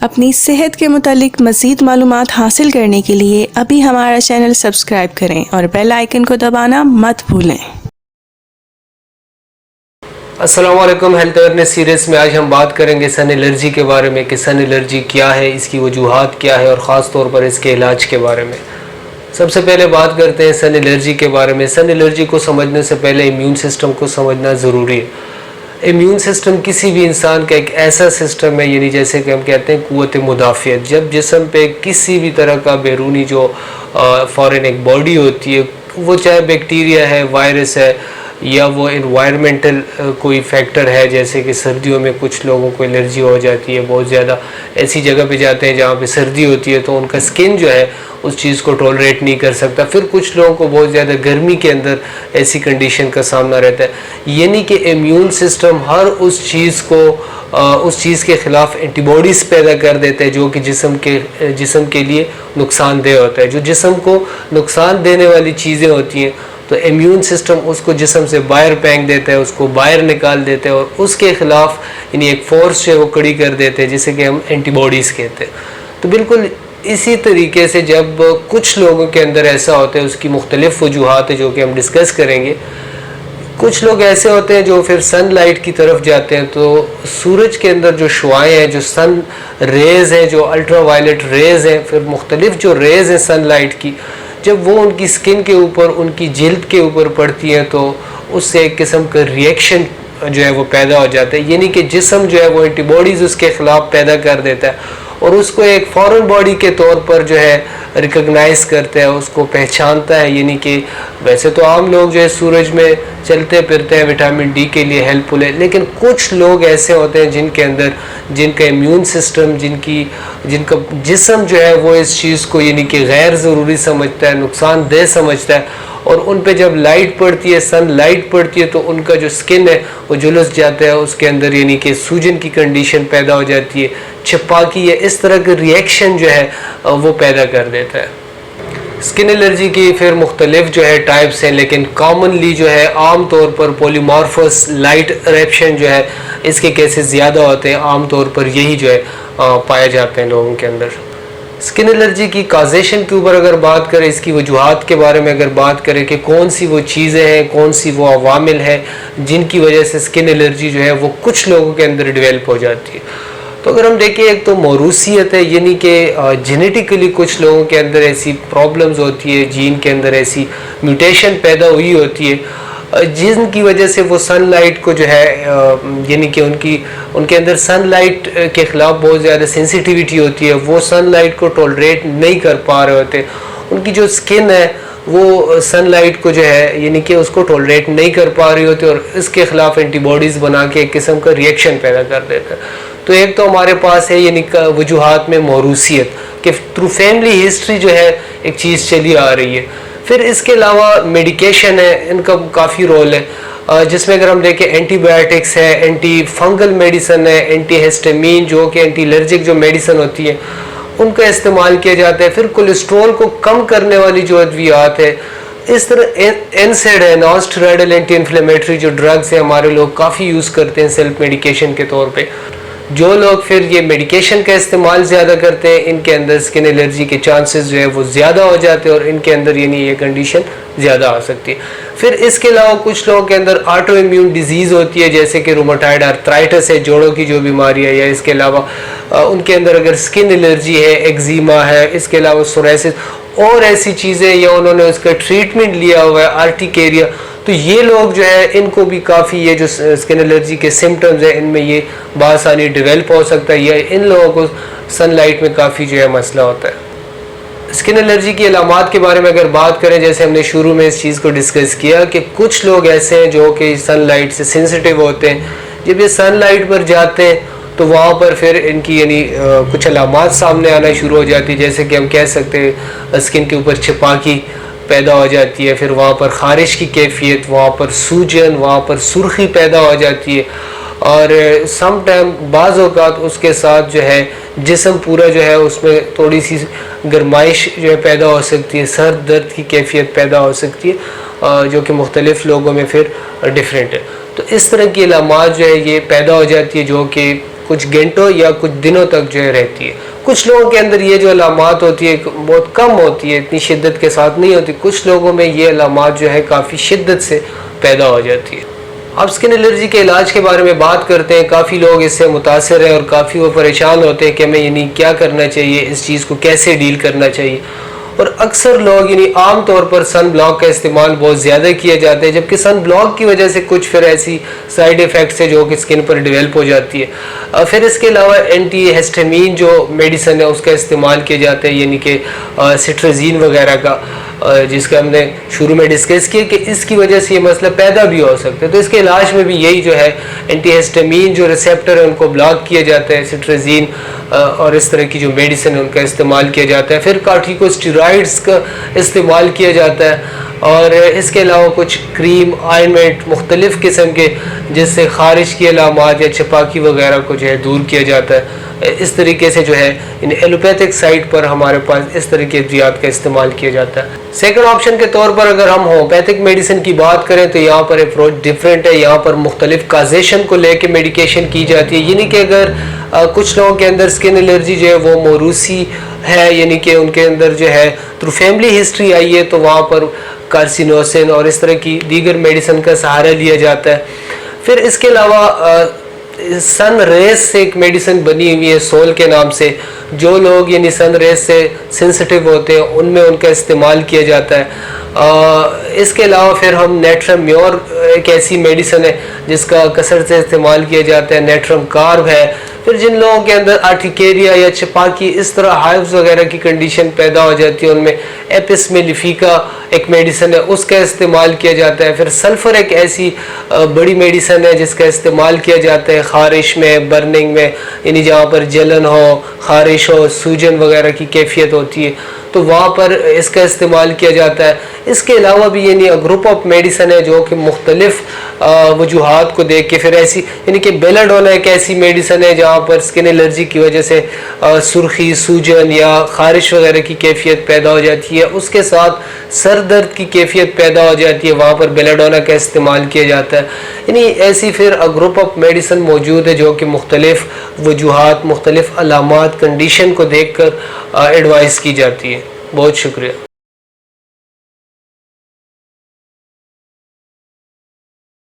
اپنی صحت کے متعلق مزید معلومات حاصل کرنے کے لیے ابھی ہمارا چینل سبسکرائب کریں اور بیل آئیکن کو دبانا مت بھولیں۔ السلام علیکم، ہیلتھ اویئرنیس سیریز میں آج ہم بات کریں گے سن الرجی کے بارے میں کہ سن الرجی کیا ہے، اس کی وجوہات کیا ہے اور خاص طور پر اس کے علاج کے بارے میں۔ سب سے پہلے بات کرتے ہیں سن الرجی کے بارے میں۔ سن الرجی کو سمجھنے سے پہلے امیون سسٹم کو سمجھنا ضروری ہے۔ امیون سسٹم کسی بھی انسان کا ایک ایسا سسٹم ہے، یعنی جیسے کہ ہم کہتے ہیں قوت مدافعت۔ جب جسم پہ کسی بھی طرح کا بیرونی جو فورن ایک باڈی ہوتی ہے، وہ چاہے بیکٹیریا ہے، وائرس ہے، یا وہ انوائرمنٹل کوئی فیکٹر ہے، جیسے کہ سردیوں میں کچھ لوگوں کو الرجی ہو جاتی ہے، بہت زیادہ ایسی جگہ پہ جاتے ہیں جہاں پہ سردی ہوتی ہے تو ان کا سکن جو ہے اس چیز کو ٹولریٹ نہیں کر سکتا۔ پھر کچھ لوگوں کو بہت زیادہ گرمی کے اندر ایسی کنڈیشن کا سامنا رہتا ہے، یعنی کہ امیون سسٹم ہر اس چیز کے خلاف اینٹی باڈیز پیدا کر دیتا ہے جو کہ جسم کے لیے نقصان دہ ہوتا ہے۔ جو جسم کو نقصان دینے والی چیزیں ہوتی ہیں تو امیون سسٹم اس کو جسم سے باہر پھینک دیتا ہے، اس کو باہر نکال دیتا ہے اور اس کے خلاف یعنی ایک فورس جو ہے وہ کھڑی کر دیتے ہیں، جسے کہ ہم اینٹی باڈیز کہتے ہیں۔ تو بالکل اسی طریقے سے جب کچھ لوگوں کے اندر ایسا ہوتا ہے، اس کی مختلف وجوہات ہیں جو کہ ہم ڈسکس کریں گے۔ کچھ لوگ ایسے ہوتے ہیں جو پھر سن لائٹ کی طرف جاتے ہیں، تو سورج کے اندر جو شعاعیں ہیں، جو سن ریز ہیں، جو الٹرا وائلٹ ریز ہیں، پھر مختلف جو ریز ہیں سن لائٹ کی، جب وہ ان کی سکن کے اوپر، ان کی جلد کے اوپر پڑتی ہیں تو اس سے ایک قسم کا ریئیکشن جو ہے وہ پیدا ہو جاتا ہے، یعنی کہ جسم جو ہے وہ اینٹی باڈیز اس کے خلاف پیدا کر دیتا ہے اور اس کو ایک فورن باڈی کے طور پر جو ہے ریکگنائز کرتا ہے، اس کو پہچانتا ہے۔ یعنی کہ ویسے تو عام لوگ جو ہے سورج میں چلتے پھرتے ہیں، وٹامن ڈی کے لیے ہیلپ فل ہے، لیکن کچھ لوگ ایسے ہوتے ہیں جن کا امیون سسٹم، جن کا جسم جو ہے وہ اس چیز کو یعنی کہ غیر ضروری سمجھتا ہے، نقصان دہ سمجھتا ہے، اور ان پہ جب لائٹ پڑتی ہے، سن لائٹ پڑتی ہے تو ان کا جو سکن ہے وہ جلس جاتا ہے، اس کے اندر یعنی کہ سوجن کی کنڈیشن پیدا ہو جاتی ہے، چھپاکی ہے، اس طرح کا ریئیکشن جو ہے وہ پیدا کر دیتا ہے۔ سکن الرجی کی پھر مختلف جو ہے ٹائپس ہیں، لیکن کامنلی جو ہے عام طور پر پولیمارفس لائٹ ریپشن جو ہے اس کے کیسز زیادہ ہوتے ہیں، عام طور پر یہی جو ہے پائے جاتے ہیں لوگوں کے اندر۔ سکن الرجی کی کازیشن کے اوپر اگر بات کریں، اس کی وجوہات کے بارے میں اگر بات کریں کہ کون سی وہ چیزیں ہیں، کون سی وہ عوامل ہیں جن کی وجہ سے سکن الرجی جو ہے وہ کچھ لوگوں کے اندر ڈیولپ ہو جاتی ہے، تو اگر ہم دیکھیں ایک تو موروثیت ہے، یعنی کہ جینیٹیکلی کچھ لوگوں کے اندر ایسی پرابلمز ہوتی ہے، جین کے اندر ایسی میوٹیشن پیدا ہوئی ہوتی ہے جن کی وجہ سے وہ سن لائٹ کو جو ہے یعنی کہ ان کے اندر سن لائٹ کے خلاف بہت زیادہ سینسیٹیویٹی ہوتی ہے، وہ سن لائٹ کو ٹولریٹ نہیں کر پا رہے ہوتے، ان کی جو سکن ہے وہ سن لائٹ کو جو ہے یعنی کہ اس کو ٹولریٹ نہیں کر پا رہی ہوتی اور اس کے خلاف اینٹی باڈیز بنا کے ایک قسم کا ریئیکشن پیدا کر دیتا ہے۔ تو ایک تو ہمارے پاس ہے یعنی وجوہات میں موروثیت کہ تھرو فیملی ہسٹری جو ہے ایک چیز چلی آ رہی ہے۔ پھر اس کے علاوہ میڈیکیشن ہے، ان کا کافی رول ہے، جس میں اگر ہم دیکھیں اینٹی بایوٹکس ہے، اینٹی فنگل میڈیسن ہے، اینٹی ہسٹامین جو کہ اینٹی الرجک جو میڈیسن ہوتی ہے ان کا استعمال کیا جاتا ہے۔ پھر کولیسٹرول کو کم کرنے والی جو ادویات ہے، اس طرح NSAID ہے، نان اسٹیرائڈل اینٹی انفلیمیٹری جو ڈرگز ہیں ہمارے لوگ کافی یوز کرتے ہیں سیلف میڈیکیشن کے طور پہ۔ جو لوگ پھر یہ میڈیکیشن کا استعمال زیادہ کرتے ہیں ان کے اندر سکن الرجی کے چانسز جو ہے وہ زیادہ ہو جاتے ہیں اور ان کے اندر یعنی یہ کنڈیشن زیادہ آ سکتی ہے۔ پھر اس کے علاوہ کچھ لوگوں کے اندر آٹو امیون ڈیزیز ہوتی ہے، جیسے کہ روماٹائڈ آرتھرائٹس ہے، جوڑوں کی جو بیماری ہے، یا اس کے علاوہ ان کے اندر اگر سکن الرجی ہے، ایگزیما ہے، اس کے علاوہ سوریسس اور ایسی چیزیں، یا انہوں نے اس کا ٹریٹمنٹ لیا ہوا ہے آرٹیکیریا، تو یہ لوگ جو ہے ان کو بھی کافی یہ جو سکن الرجی کے سمٹمز ہیں ان میں یہ بآسانی ڈیولپ ہو سکتا ہے، یا ان لوگوں کو سن لائٹ میں کافی جو ہے مسئلہ ہوتا ہے۔ سکن الرجی کی علامات کے بارے میں اگر بات کریں، جیسے ہم نے شروع میں اس چیز کو ڈسکس کیا کہ کچھ لوگ ایسے ہیں جو کہ سن لائٹ سے سینسیٹیو ہوتے ہیں، جب یہ سن لائٹ پر جاتے ہیں تو وہاں پر پھر ان کی یعنی کچھ علامات سامنے آنا شروع ہو جاتی ہے، جیسے کہ ہم کہہ سکتے ہیں اسکن کے اوپر چھپاکی پیدا ہو جاتی ہے، پھر وہاں پر خارش کی کیفیت، وہاں پر سوجن، وہاں پر سرخی پیدا ہو جاتی ہے، اور سم ٹائم بعض اوقات اس کے ساتھ جو ہے جسم پورا جو ہے اس میں تھوڑی سی گرمائش جو ہے پیدا ہو سکتی ہے، سر درد کی کیفیت پیدا ہو سکتی ہے، جو کہ مختلف لوگوں میں پھر ڈیفرنٹ ہے۔ تو اس طرح کی علامات جو ہے یہ پیدا ہو جاتی ہے جو کہ کچھ گھنٹوں یا کچھ دنوں تک جو ہے رہتی ہے. کچھ لوگوں کے اندر یہ جو علامات ہوتی ہے بہت کم ہوتی ہے, اتنی شدت کے ساتھ نہیں ہوتی. کچھ لوگوں میں یہ علامات جو ہے کافی شدت سے پیدا ہو جاتی ہے. اب اسکن الرجی کے علاج کے بارے میں بات کرتے ہیں. کافی لوگ اس سے متاثر ہیں اور کافی وہ پریشان ہوتے ہیں کہ ہمیں یعنی کیا کرنا چاہیے, اس چیز کو کیسے ڈیل کرنا چاہیے. اور اکثر لوگ یعنی عام طور پر سن بلاک کا استعمال بہت زیادہ کیا جاتا ہے, جبکہ سن بلاک کی وجہ سے کچھ پھر ایسی سائیڈ ایفیکٹس ہے جو کہ اسکن پر ڈیولپ ہو جاتی ہے. پھر اس کے علاوہ اینٹی ہسٹامین جو میڈیسن ہے اس کا استعمال کیا جاتا ہے, یعنی کہ سٹریزین وغیرہ کا, جس کا ہم نے شروع میں ڈسکس کیا کہ اس کی وجہ سے یہ مسئلہ پیدا بھی ہو سکتا ہے. تو اس کے علاج میں بھی یہی جو ہے اینٹی ہسٹامین جو ریسیپٹر ہے ان کو بلاک کیا جاتا ہے, سٹریزین اور اس طرح کی جو میڈیسن ہے ان کا استعمال کیا جاتا ہے. پھر کارٹیکوسٹیرائڈس کا استعمال کیا جاتا ہے, اور اس کے علاوہ کچھ کریم آئنمنٹ مختلف قسم کے جس سے خارش کی علامات یا چپاکی وغیرہ کو جو ہے دور کیا جاتا ہے. اس طریقے سے جو ہے ان ایلوپیتھک سائٹ پر ہمارے پاس اس طرح کے ادویات کا استعمال کیا جاتا ہے. سیکنڈ آپشن کے طور پر اگر ہم ہومیوپیتھک میڈیسن کی بات کریں تو یہاں پر اپروچ ڈیفرنٹ ہے. یہاں پر مختلف کازیشن کو لے کے میڈیکیشن کی جاتی ہے, یعنی کہ اگر کچھ لوگوں کے اندر اسکن الرجی جو ہے وہ موروثی ہے, یعنی کہ ان کے اندر جو ہے تھرو فیملی ہسٹری آئی ہے, تو وہاں پر کارسینوسن اور اس طرح کی دیگر میڈیسن کا سہارا لیا جاتا ہے. پھر اس کے علاوہ سن ریز سے ایک میڈیسن بنی ہوئی ہے سول کے نام سے, جو لوگ یعنی سن ریز سے سینسٹیو ہوتے ہیں ان میں ان کا استعمال کیا جاتا ہے. اس کے علاوہ پھر ہم نیٹرم میور ایک ایسی میڈیسن ہے جس کا کثرت سے استعمال کیا جاتا ہے, نیٹرم کارب ہے. پھر جن لوگوں کے اندر آرٹیکیریا یا چپاکی اس طرح ہائیوز وغیرہ کی کنڈیشن پیدا ہو جاتی ہے, ان میں ایپس میلیفیکا ایک میڈیسن ہے اس کا استعمال کیا جاتا ہے. پھر سلفر ایک ایسی بڑی میڈیسن ہے جس کا استعمال کیا جاتا ہے خارش میں, برننگ میں, یعنی جہاں پر جلن ہو, خارش ہو, سوجن وغیرہ کی کیفیت ہوتی ہے تو وہاں پر اس کا استعمال کیا جاتا ہے. اس کے علاوہ بھی یعنی گروپ آف میڈیسن ہے جو کہ مختلف وجوہات کو دیکھ کے پھر ایسی, یعنی کہ بیلاڈونا ایک ایسی میڈیسن ہے جہاں پر اسکن الرجی کی وجہ سے سرخی, سوجن یا خارش وغیرہ کی کیفیت پیدا ہو جاتی ہے, اس کے ساتھ سر درد کی کیفیت پیدا ہو جاتی ہے, وہاں پر بیلاڈونا کا استعمال کیا جاتا ہے. یعنی ایسی پھر گروپ آف میڈیسن موجود ہے جو کہ مختلف وجوہات, مختلف علامات, کنڈیشن کو دیکھ کر ایڈوائز کی جاتی ہے. بہت شکریہ.